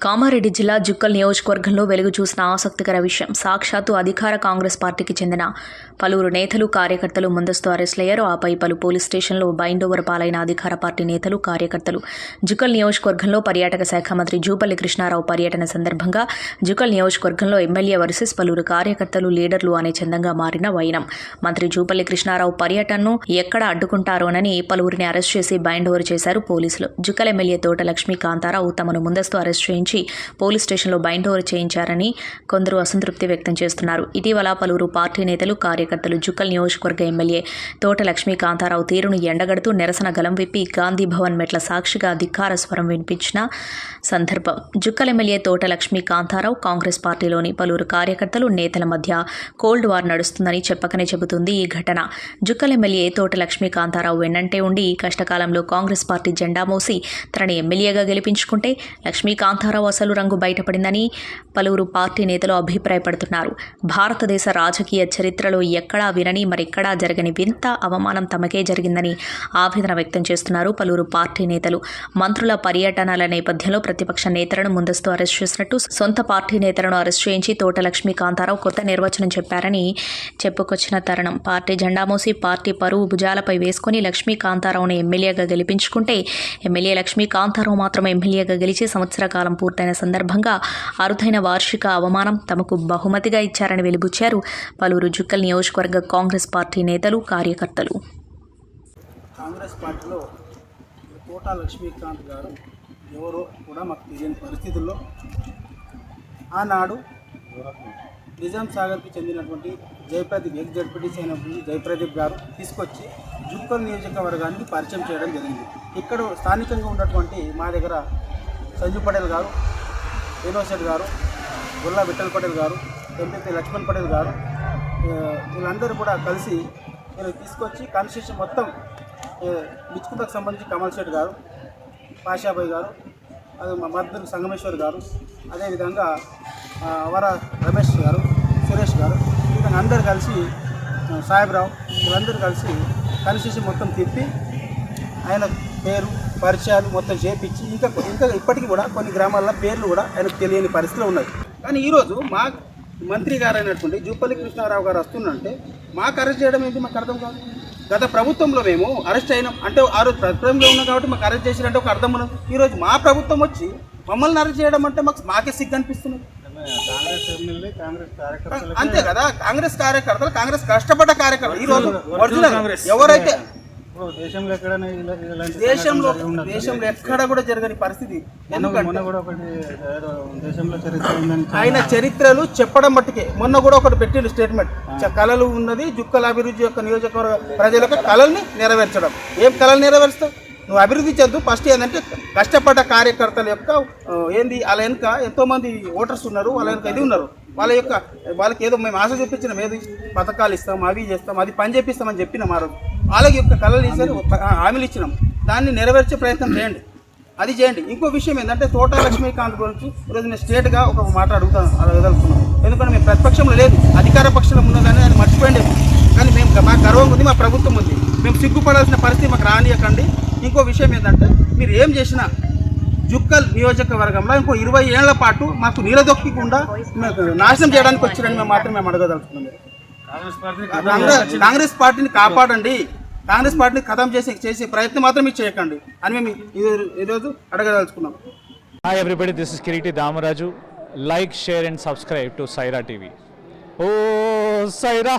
కామారెడ్డి జిల్లా జుక్కల్ నియోజకవర్గంలో వెలుగు చూసిన ఆసక్తికర విషయం సాక్షాత్తు అధికార కాంగ్రెస్ పార్టీకి చెందిన పలువురు నేతలు కార్యకర్తలు ముందస్తు అరెస్టులయ్యారు. ఆపై పలు పోలీస్ స్టేషన్లో బైండోవర్ పాలైన అధికార పార్టీ నేతలు కార్యకర్తలు. జుక్కల్ నియోజకవర్గంలో పర్యాటక శాఖ మంత్రి జూపల్లి కృష్ణారావు పర్యటన సందర్భంగా జుక్కల్ నియోజకవర్గంలో ఎమ్మెల్యే వర్సెస్ పలువురు కార్యకర్తలు లీడర్లు అనే చందంగా మారిన వైనం. మంత్రి జూపల్లి కృష్ణారావు పర్యటనను ఎక్కడ అడ్డుకుంటారోనని పలువురిని అరెస్ట్ చేసి బైండోవర్ చేశారు పోలీసులు. జుక్కల్ ఎమ్మెల్యే తోట లక్ష్మీ కాంతారావు తమను ముందస్తు అరెస్ట్ చేయించి పోలీస్ స్టేషన్లో బైండోవర్ చేయించారని కొందరు అసంతృప్తి వ్యక్తం చేస్తున్నారు. ఇటీవల పలువురు పార్టీ నేతలు కార్యకర్తలు జుక్కల్ నియోజకవర్గ ఎమ్మెల్యే తోట లక్ష్మీ కాంతారావు తీరును ఎండగడుతూ నిరసన గలం విప్పి గాంధీ భవన్ మెట్ల సాక్షిగా ధిక్కార స్వరం వినిపించిన సందర్భం. జుక్కల్ ఎమ్మెల్యే తోట లక్ష్మీ కాంతారావు కాంగ్రెస్ పార్టీలోని పలువురు కార్యకర్తలు నేతల మధ్య కోల్డ్ వార్ నడుస్తుందని చెప్పకనే చెబుతుంది ఈ ఘటన. జుక్కల్ ఎమ్మెల్యే తోట లక్ష్మీ కాంతారావు వెన్నంటే ఉండి కష్టకాలంలో కాంగ్రెస్ పార్టీ జెండా మోసి తనని ఎమ్మెల్యేగా గెలిపించుకుంటే లక్ష్మీ కాంతారావు అసలు రంగు బయటపడిందని పలువురు పార్టీ నేతలు అభిప్రాయపడుతున్నారు. భారతదేశ రాజకీయ చరిత్రలో ఎక్కడా వినని మరెక్కడా జరగని వింత అవమానం తమకే జరిగిందని ఆవేదన వ్యక్తం చేస్తున్నారు పలువురు పార్టీ నేతలు. మంత్రుల పర్యటనల నేపథ్యంలో ప్రతిపక్ష నేతలను ముందస్తు అరెస్ట్ చేసినట్టు సొంత పార్టీ నేతలను అరెస్ట్ చేయించి తోట లక్ష్మీ కాంతారావు కొత్త నిర్వచనం చెప్పారని చెప్పుకొచ్చిన తరుణం. పార్టీ జెండా మోసి పార్టీ పరువు భుజాలపై వేసుకుని లక్ష్మీ కాంతారావును ఎమ్మెల్యేగా గెలిపించుకుంటే ఎమ్మెల్యే లక్ష్మీ కాంతారావు మాత్రం ఎమ్మెల్యేగా గెలిచి సంవత్సర కాలం పూర్తయిన సందర్భంగా అరుదైన వార్షిక అవమానం తమకు బహుమతిగా ఇచ్చారని వెలిబుచ్చారు పలువురు జుక్కల్ నియోజకవర్గ కాంగ్రెస్ పార్టీ నేతలు కార్యకర్తలు. కాంగ్రెస్ పార్టీలో తోట లక్ష్మీకాంత్ గారు ఎవరో కూడా మాకు తెలియని పరిస్థితుల్లో ఆనాడు నిజాం సాగర్కి చెందినటువంటి జయప్రదీప్ జడ్పీటీసీ అయినటువంటి జయప్రదీప్ గారు తీసుకొచ్చి జుక్కల్ నియోజకవర్గానికి పరిచయం చేయడం జరిగింది. ఇక్కడ స్థానికంగా ఉన్నటువంటి మా దగ్గర సంజు పటేల్ గారు, యూనివర్సిటీ గారు, గుల్లా విఠల్ పటేల్ గారు, ఎంపీ లక్ష్మణ్ పటేల్ గారు వీళ్ళందరూ కూడా కలిసి తీసుకొచ్చి కాన్స్టిట్యూషన్ మొత్తం బిచ్కుతకు సంబంధించి కమల్ శెట్ గారు, పాషాబాయ్ గారు, అది మద్దతు సంగమేశ్వర్ గారు, అదేవిధంగా వర రమేష్ గారు, సురేష్ గారు వీళ్ళని అందరూ కలిసి సాహెబ్రావు వీళ్ళందరూ కలిసి కాన్స్టిట్యూషన్ మొత్తం తిప్పి ఆయన పేరు పరిచయాలు మొత్తం చేపించి ఇంకా ఇప్పటికీ కూడా కొన్ని గ్రామాల్లో పేర్లు కూడా ఆయనకు తెలియని పరిస్థితిలో ఉన్నాయి. కానీ ఈరోజు మా మంత్రి గారు అయినటువంటి జూపల్లి కృష్ణారావు గారు వస్తుందంటే మాకు అరెస్ట్ చేయడం ఏంటి మాకు అర్థం కాదు. గత ప్రభుత్వంలో మేము అరెస్ట్ అయినాం అంటే ఆ రోజు ప్రభుత్వంలో ఉన్నాం కాబట్టి మాకు అరెస్ట్ చేసినట్టు ఒక అర్థం ఉన్నది. ఈరోజు మా ప్రభుత్వం వచ్చి మమ్మల్ని అరెస్ట్ చేయడం అంటే మాకే సిగ్గు అనిపిస్తుంది. అంతే కదా, కాంగ్రెస్ కార్యకర్తలు కాంగ్రెస్ కష్టపడ్డ కార్యకర్తలు ఈరోజు ఎవరైతే దేశంలో ఎక్కడ కూడా జరగని పరిస్థితి. ఆయన చరిత్రలు చెప్పడం మట్టుకే మొన్న కూడా ఒకటి పెట్టిండు స్టేట్మెంట్, కళలు ఉన్నది జుక్కల అభివృద్ధి యొక్క నియోజకవర్గ ప్రజల యొక్క కళల్ని నెరవేర్చడం. ఏం కళలు నెరవేరుస్తావు నువ్వు? అభివృద్ధి చెందు. ఫస్ట్ ఏంటంటే కష్టపడ్డ కార్యకర్తల యొక్క ఏంది వాళ్ళ వెనుక ఎంతోమంది ఓటర్స్ ఉన్నారు, వాళ్ళ వెనుక ఇది ఉన్నారు, వాళ్ళకి ఏదో మేము ఆశ చూపించినాం, ఏది పథకాలు ఇస్తాం, అవి చేస్తాం, అది పని చేపిస్తామని చెప్పినాం. ఆ రోజు వాళ్ళకి యొక్క కళలు ఇచ్చారు, హామీలు ఇచ్చినాం, దాన్ని నెరవేర్చే ప్రయత్నం చేయండి, అది చేయండి. ఇంకో విషయం ఏంటంటే తోట లక్ష్మీకాంత్ గురించి ఈరోజు నేను స్ట్రేట్గా ఒక మాట అడగదలుచుకున్నాం. ఎందుకంటే మేము ప్రతిపక్షంలో లేదు, అధికార పక్షంలో ఉన్నదని ఆయన మర్చిపోయింది. కానీ మేము మాకు గర్వం ఉంది, మా ప్రభుత్వం ఉంది, మేము సిగ్గుపడాల్సిన పరిస్థితి మాకు రానియకండి. ఇంకో విషయం ఏంటంటే మీరు ఏం చేసినా జుక్కల్ నియోజకవర్గంలో ఇంకో 20 ఏళ్ల పాటు మాకు నిలదొక్కకుండా నాశనం చేయడానికి వచ్చారని మేము మాత్రం మేము అడగదలుచుకున్నాం. కాంగ్రెస్ పార్టీని కాపాడండి, కాంగ్రెస్ పార్టీని ఖతం చేసే ప్రయత్నం మాత్రం మీరు చేయకండి అని మేము ఈరోజు అడగదలుచుకున్నాం. Hi everybody, this is Kireeti Damaraju. Like, share and subscribe to Saira TV. ఓ సైరా.